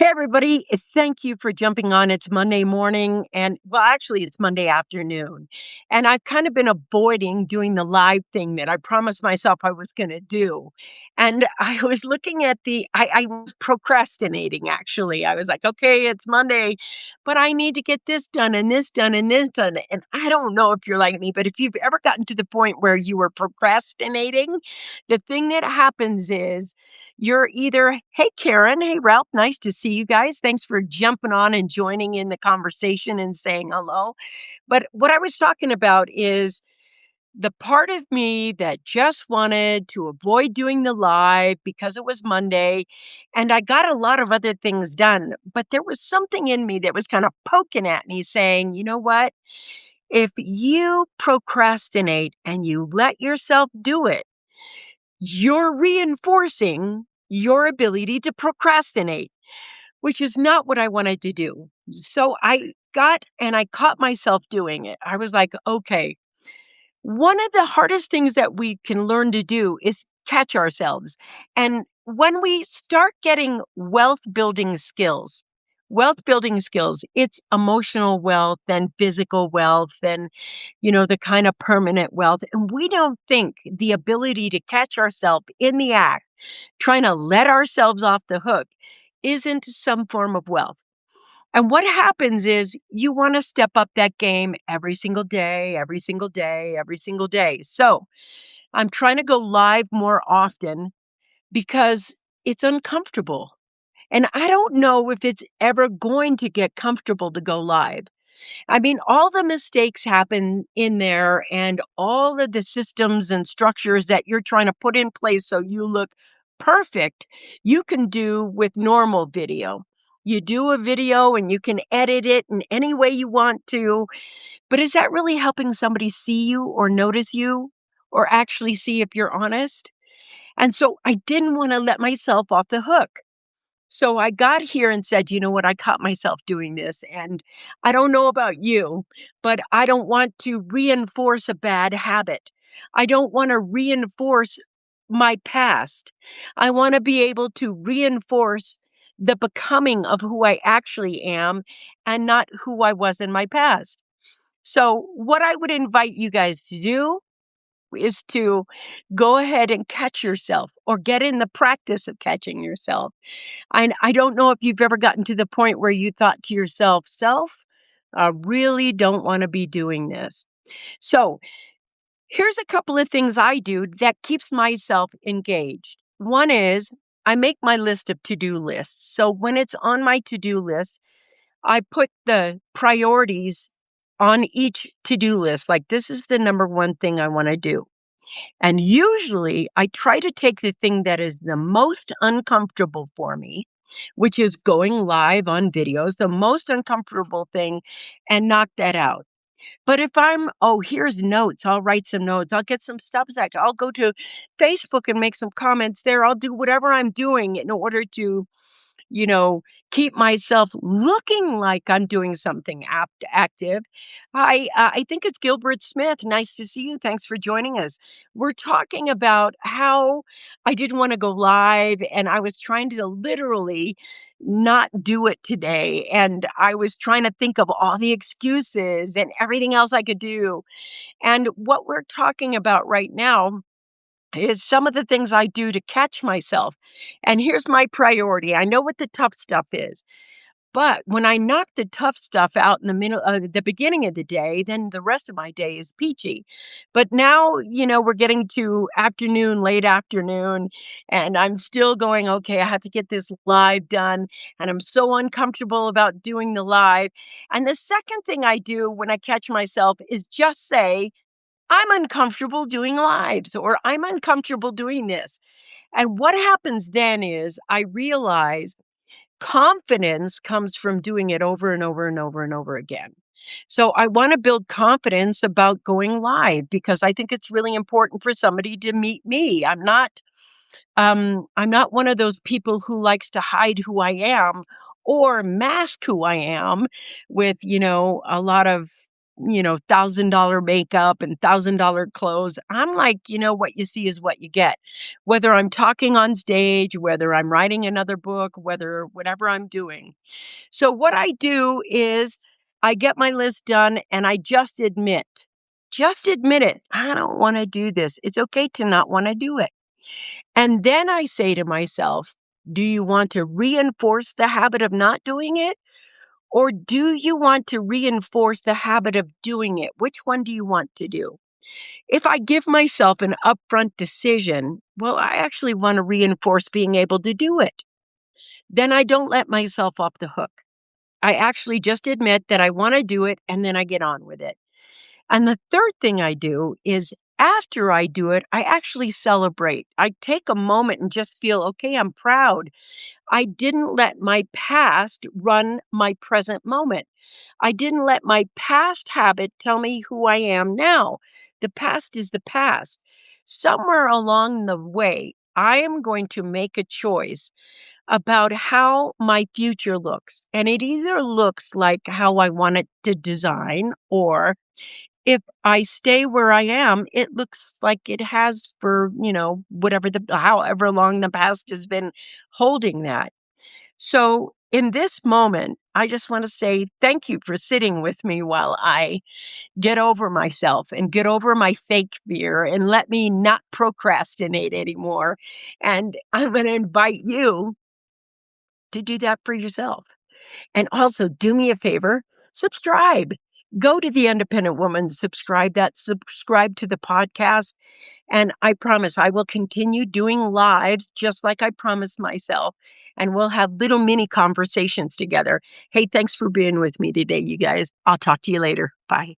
Hey, everybody. Thank you for jumping on. It's Monday morning actually, it's Monday afternoon. And I've kind of been avoiding doing the live thing that I promised myself I was going to do. And I was looking at I was procrastinating, actually. I was like, okay, it's Monday, but I need to get this done and this done and this done. And I don't know if you're like me, but if you've ever gotten to the point where you were procrastinating, the thing that happens is, you're either, "Hey, Karen. Hey, Ralph. Nice to see you guys. Thanks for jumping on and joining in the conversation and saying hello." But what I was talking about is the part of me that just wanted to avoid doing the live because it was Monday, and I got a lot of other things done. But there was something in me that was kind of poking at me saying, you know what? If you procrastinate and you let yourself do it, you're reinforcing your ability to procrastinate, which is not what I wanted to do. So I caught myself doing it. I was like, okay, one of the hardest things that we can learn to do is catch ourselves. And when we start getting wealth building skills, it's emotional wealth and physical wealth and, the kind of permanent wealth. And we don't think the ability to catch ourselves in the act, trying to let ourselves off the hook, isn't some form of wealth. And what happens is you want to step up that game every single day, every single day, every single day. So I'm trying to go live more often because it's uncomfortable. And I don't know if it's ever going to get comfortable to go live. I mean, all the mistakes happen in there and all of the systems and structures that you're trying to put in place so you look perfect, you can do with normal video. You do a video and you can edit it in any way you want to, but is that really helping somebody see you or notice you or actually see if you're honest? And so I didn't want to let myself off the hook. So I got here and said, you know what? I caught myself doing this. And I don't know about you, but I don't want to reinforce a bad habit. I don't want to reinforce my past. I want to be able to reinforce the becoming of who I actually am and not who I was in my past. So, what I would invite you guys to do is to go ahead and catch yourself or get in the practice of catching yourself. I don't know if you've ever gotten to the point where you thought to yourself, "Self, I really don't wanna be doing this." So, here's a couple of things I do that keeps myself engaged. One is I make my list of to-do lists. So, when it's on my to-do list, I put the priorities on each to-do list, like, this is the number one thing I wanna do. And usually, I try to take the thing that is the most uncomfortable for me, which is going live on videos, the most uncomfortable thing, and knock that out. But if oh, here's notes, I'll write some notes, I'll get some Substack, I'll go to Facebook and make some comments there, I'll do whatever I'm doing in order to you know, keep myself looking like I'm doing something active. I think it's Gilbert Smith. Nice to see you. Thanks for joining us. We're talking about how I didn't want to go live and I was trying to literally not do it today. And I was trying to think of all the excuses and everything else I could do. And what we're talking about right now is some of the things I do to catch myself. And here's my priority. I know what the tough stuff is, but when I knock the tough stuff out in the beginning of the day, then the rest of my day is peachy. But now, we're getting to afternoon, late afternoon, and I'm still going, okay, I have to get this live done. And I'm so uncomfortable about doing the live. And the second thing I do when I catch myself is just say, I'm uncomfortable doing lives or I'm uncomfortable doing this. And what happens then is I realize confidence comes from doing it over and over and over and over again. So I want to build confidence about going live because I think it's really important for somebody to meet me. I'm not one of those people who likes to hide who I am or mask who I am with, a lot of $1,000 makeup and $1,000 clothes. I'm like, what you see is what you get. Whether I'm talking on stage, whether I'm writing another book, whether whatever I'm doing. So what I do is I get my list done and I just admit it. I don't want to do this. It's okay to not want to do it. And then I say to myself, do you want to reinforce the habit of not doing it? Or do you want to reinforce the habit of doing it? Which one do you want to do? If I give myself an upfront decision, well, I actually want to reinforce being able to do it. Then I don't let myself off the hook. I actually just admit that I want to do it and then I get on with it. And the third thing I do is after I do it, I actually celebrate. I take a moment and just feel, okay, I'm proud. I didn't let my past run my present moment. I didn't let my past habit tell me who I am now. The past is the past. Somewhere along the way, I am going to make a choice about how my future looks. And it either looks like how I want it to design, or if I stay where I am, it looks like it has for, however long the past has been holding that. So in this moment, I just want to say thank you for sitting with me while I get over myself and get over my fake fear and let me not procrastinate anymore. And I'm going to invite you to do that for yourself. And also do me a favor, subscribe. Go to the Independent Woman, subscribe to the podcast. And I promise I will continue doing lives just like I promised myself. And we'll have little mini conversations together. Hey, thanks for being with me today, you guys. I'll talk to you later. Bye.